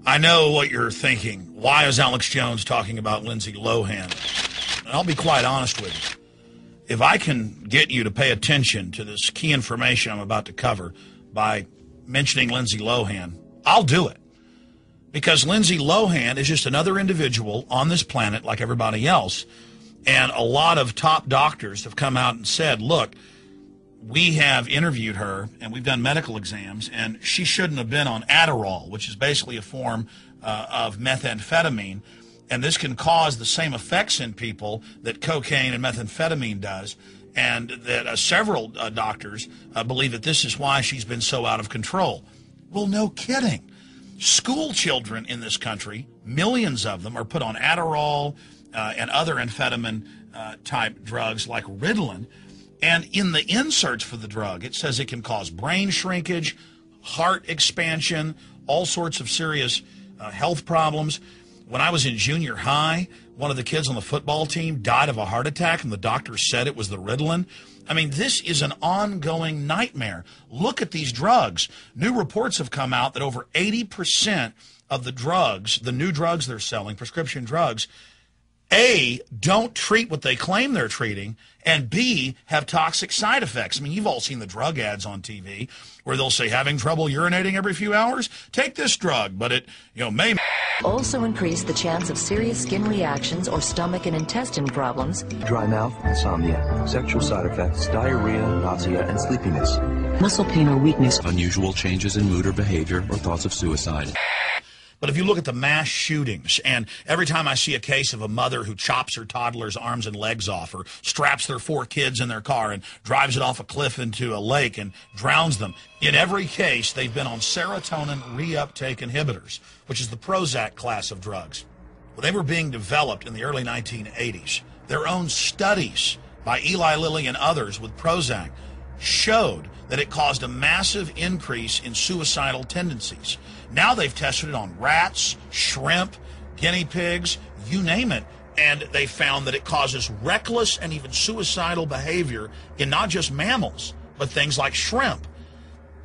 I know what you're thinking. Why is Alex Jones talking about Lindsay Lohan? And I'll be quite honest with you. If I can get you to pay attention to this key information I'm about to cover by mentioning Lindsay Lohan, I'll do it. Because Lindsay Lohan is just another individual on this planet like everybody else. And a lot of top doctors have come out and said, look, we have interviewed her and we've done medical exams, and she shouldn't have been on Adderall, which is basically a form of methamphetamine. And this can cause the same effects in people that cocaine and methamphetamine does. And that several doctors believe that this is why she's been so out of control. Well, no kidding. School children in this country, millions of them, are put on Adderall and other amphetamine type drugs like Ritalin. And in the inserts for the drug, it says it can cause brain shrinkage, heart expansion, all sorts of serious health problems. When I was in junior high, one of the kids on the football team died of a heart attack, and the doctor said it was the Ritalin. I mean, this is an ongoing nightmare. Look at these drugs. New reports have come out that over 80% of the drugs, the new drugs they're selling, prescription drugs, A, don't treat what they claim they're treating, and B, have toxic side effects. I mean, you've all seen the drug ads on TV where they'll say, having trouble urinating every few hours? Take this drug, but it, may also increase the chance of serious skin reactions or stomach and intestine problems, dry mouth, insomnia, sexual side effects, diarrhea, nausea, and sleepiness, muscle pain or weakness, unusual changes in mood or behavior, or thoughts of suicide. But if you look at the mass shootings, and every time I see a case of a mother who chops her toddler's arms and legs off, or straps their 4 kids in their car and drives it off a cliff into a lake and drowns them, in every case they've been on serotonin reuptake inhibitors, which is the Prozac class of drugs. Well, they were being developed in the early 1980s. Their own studies by Eli Lilly and others with Prozac showed that it caused a massive increase in suicidal tendencies. Now they've tested it on rats, shrimp, guinea pigs, you name it, and they found that it causes reckless and even suicidal behavior in not just mammals, but things like shrimp.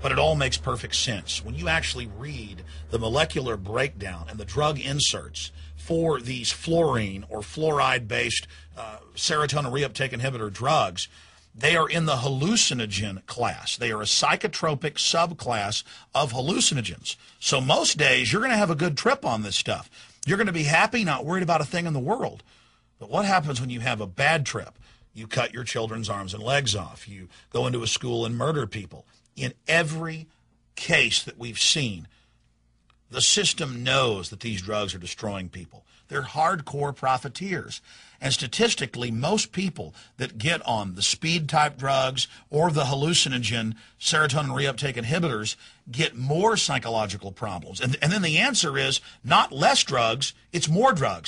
But it all makes perfect sense. When you actually read the molecular breakdown and the drug inserts for these fluorine or fluoride-based serotonin reuptake inhibitor drugs, they are in the hallucinogen class. They are a psychotropic subclass of hallucinogens. So most days, you're going to have a good trip on this stuff. You're going to be happy, not worried about a thing in the world. But what happens when you have a bad trip? You cut your children's arms and legs off. You go into a school and murder people. In every case that we've seen, the system knows that these drugs are destroying people. They're hardcore profiteers. And statistically, most people that get on the speed-type drugs or the hallucinogen serotonin reuptake inhibitors get more psychological problems. And then the answer is not less drugs, it's more drugs.